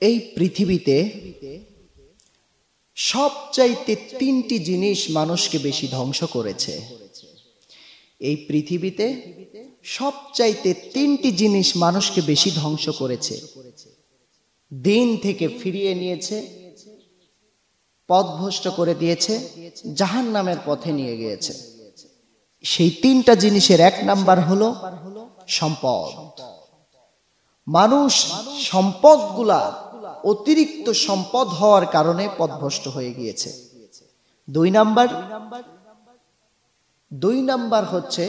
এই পৃথিবীতে সবচাইতে তিনটি জিনিস মানুষকে বেশি ধ্বংস করেছে। এই পৃথিবীতে সবচাইতে তিনটি জিনিস মানুষকে বেশি ধ্বংস করেছে, দিন থেকে ফিরিয়ে নিয়েছে, পথভ্রষ্ট করে দিয়েছে, জাহান্নামের পথে নিয়ে গিয়েছে। সেই তিনটা জিনিসের এক নাম্বার হলো সম্পদ। মানুষ সম্পদগুলা অতিরিক্ত সম্পদ হওয়ার কারণে পথভ্রষ্ট হয়ে গিয়েছে। দুই নাম্বার হচ্ছে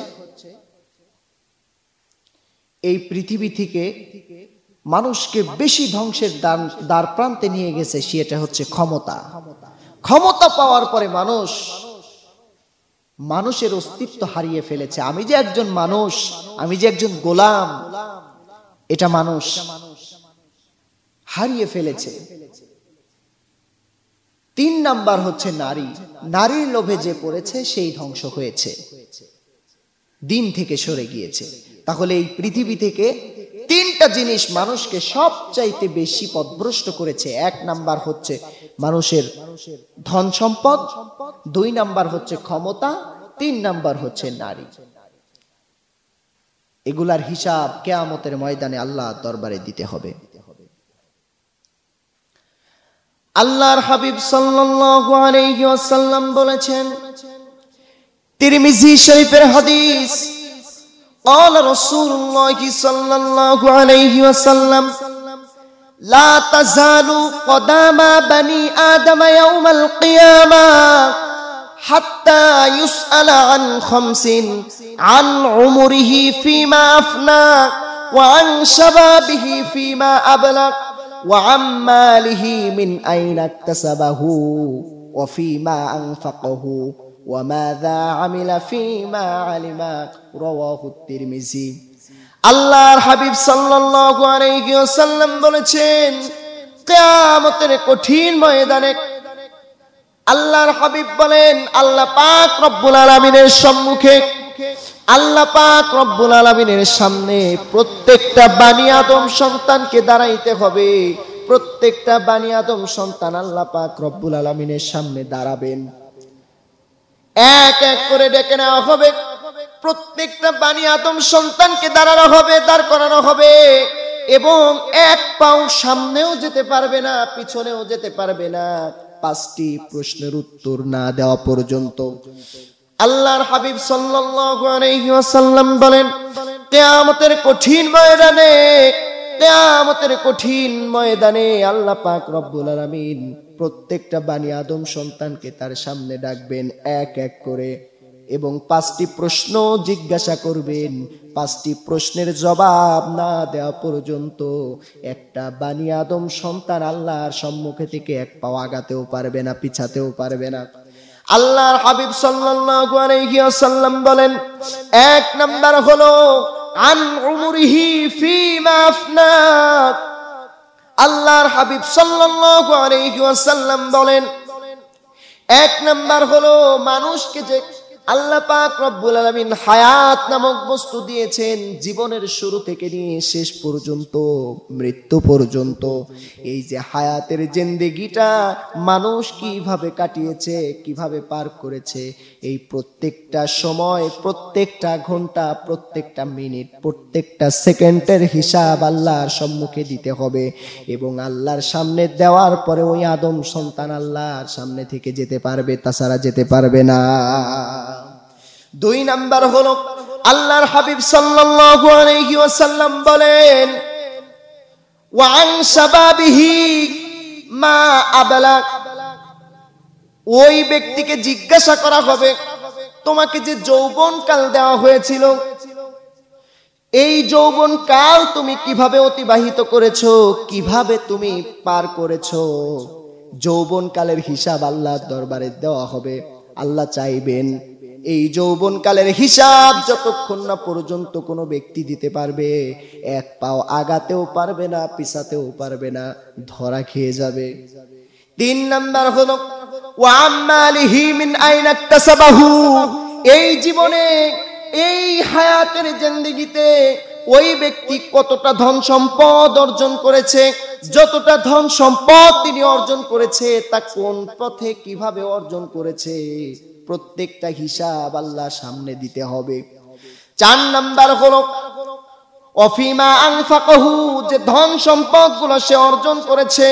এই পৃথিবী থেকে মানুষকে বেশি ধ্বংসের দ্বার প্রান্তে নিয়ে গেছে, সেটা হচ্ছে ক্ষমতা। ক্ষমতা পাওয়ার পরে মানুষের অস্তিত্ব হারিয়ে ফেলেছে। আমি যে একজন মানুষ, আমি যে একজন গোলাম, এটা মানুষ হারিয়ে ফেলেছে। তিন নাম্বার হচ্ছে নারী। নারীর লোভে যে পড়েছে সেই ধ্বংস হয়েছে, দিন থেকে সরে গিয়েছে। তাহলে এই পৃথিবী থেকে তিনটা জিনিস মানুষকে সবচাইতে বেশি পথভ্রষ্ট করেছে। এক নাম্বার হচ্ছে মানুষের ধন সম্পদ, দুই নাম্বার হচ্ছে ক্ষমতা, তিন নাম্বার হচ্ছে নারী। এগুলার হিসাব কিয়ামতের ময়দানে আল্লাহর দরবারে দিতে হবে। আল্লাহর হাবিব সাল্লাল্লাহু আলাইহি ওয়াসাল্লাম বলেছেন, তিরমিজি শরীফের হাদিস, قال رسول الله صلى الله عليه وسلم لا تزال قدام بني آدم يوم القيامة حتى يسأل عن خمس: عن عمره فيما أفنى، وعن شبابه فيما أبلغ، وعن ماله من أين اكتسبه، وفيما أنفقه، وماذا عمل فيما علم، رواه الترمذي। আল্লাহর হাবিব সাল্লাল্লাহু আলাইহি ওয়াসাল্লাম বলেছেন, কিয়ামতের কঠিন ময়দানে আল্লাহর হাবিব বলেন, আল্লাহ পাক রব্বুল আলামিনের সম্মুখে, আল্লাহ পাক রব্বুল আলামিনের সামনে প্রত্যেকটা বানি আদম সন্তানকে দাঁড়াইতে হবে। প্রত্যেকটা বানি আদম সন্তান আল্লাহ পাক রব্বুল আলামিনের সামনে দাঁড়াবেন। এক এক করে ডেকে নেওয়া হবে। প্রত্যেকটা বানি আদম সন্তানকে দাঁড়ানো হবে, দাঁড় করানো হবে, এবং এক পাও সামনেও যেতে পারবে না, পিছনেও যেতে পারবে না, পাঁচটি প্রশ্নের উত্তর না দেওয়া পর্যন্ত। আল্লাহর হাবিব সাল্লাল্লাহু আলাইহি ওয়াসাল্লাম বলেন, কিয়ামতের কঠিন ময়দানে, কিয়ামতের কঠিন ময়দানে আল্লাহ পাক রব্বুল আলামিন প্রত্যেকটা বানি আদম সন্তানকে তার সামনে ডাকবেন এক এক করে, এবং পাঁচটি প্রশ্ন জিজ্ঞাসা করবেন। পাঁচটি প্রশ্নের জবাব না দেওয়া পর্যন্ত একটা বানি আদম সন্তান আল্লাহর সম্মুখে থেকে এক পাও আগাতেও পারবে না, পিছাতেও পারবে না। আল্লাহর হাবিব সাল্লাল্লাহু আলাইহি ওয়াসাল্লাম বলেন, এক নাম্বার হলো আন উমরিহি ফিমা আফনা। আল্লাহর হাবিব সাল্লাল্লাহু আলাইহি ওয়াসাল্লাম বলেন, এক নাম্বার হলো মানুষকে যে আল্লাহ পাক রব্বুল আলামিন হায়াত নামক বস্তু দিয়েছেন, জীবনের শুরু থেকে নিয়ে শেষ পর্যন্ত, মৃত্যু পর্যন্ত, এই যে হায়াতের জিন্দেগিটা মানুষ কিভাবে কাটিয়েছে, কিভাবে পার করেছে, এই প্রত্যেকটা সময়, প্রত্যেকটা ঘন্টা, প্রত্যেকটা মিনিট, প্রত্যেকটা সেকেন্ডের হিসাব আল্লাহর সম্মুখে দিতে হবে। এবং আল্লাহর সামনে দেওয়ার পরে ওই আদম সন্তান আল্লাহর সামনে থেকে যেতে পারবে, তাছাড়া যেতে পারবে না। দুই নাম্বার হলো আল্লাহর হাবিব সাল্লাল্লাহু আলাইহি ওয়াসাল্লাম বলেন, ওয়া আন শাবাবিহি মা আবলা। ওই ব্যক্তিকে জিজ্ঞাসা করা হবে, তোমাকে যে যৌবনকাল দেওয়া হয়েছিল, এই যৌবনকাল তুমি কিভাবে অতিবাহিত করেছো, কিভাবে তুমি পার করেছো। যৌবনকালের হিসাব আল্লাহর দরবারে দেওয়া হবে। আল্লাহ চাইবেন এই যৌবনকালের হিসাব যতক্ষণ না পর্যন্ত কোনো ব্যক্তি দিতে পারবে, এক পাও আগাতেও পারবে না, পিছাতেও পারবে না, ধরা খেয়ে যাবে। তিন নাম্বার হলো ওয়া আমালিহি মিন আইনা ইকতাসাবাহু। এই জীবনে, এই হায়াতের জিন্দেগিতে ওই ব্যক্তি কতটা ধন সম্পদ অর্জন করেছে, যতটা ধন সম্পদ তিনি অর্জন করেছে তা কোন পথে কিভাবে অর্জন করেছে প্রত্যেকটা হিসাব আল্লাহর সামনে দিতে হবে। 4 নাম্বার হলো অফিমা আনফাকাহু, যে ধন সম্পদ গুলো সে অর্জন করেছে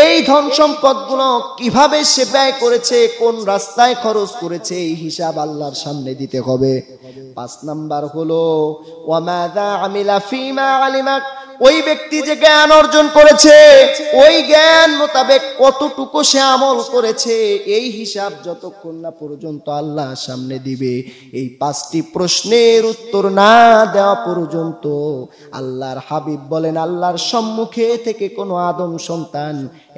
এই ধন সম্পদ গুলো কিভাবে সে ব্যয় করেছে, কোন রাস্তায় খরচ করেছে এই হিসাব আল্লাহর সামনে দিতে হবে। 5 নাম্বার হলো ওয়ামাযা আমিলা ফিমা আলিমা, ওই ব্যক্তি যে জ্ঞান অর্জন করেছে ওই জ্ঞান মোতাবেক কতটুকু সে আমল করেছে এই হিসাব যতক্ষণ না পর্যন্ত আল্লাহর সামনে দিবে, এই 5টি প্রশ্নের উত্তর না দেওয়া পর্যন্ত আল্লাহর হাবিব বলেন আল্লাহর সম্মুখে থেকে কোনো আদম সন্তান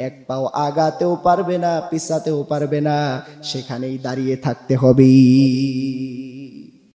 এক পাও আগাতেও পারবে না, পিছাতেও পারবে না, সেখানেই দাঁড়িয়ে থাকতে হবে।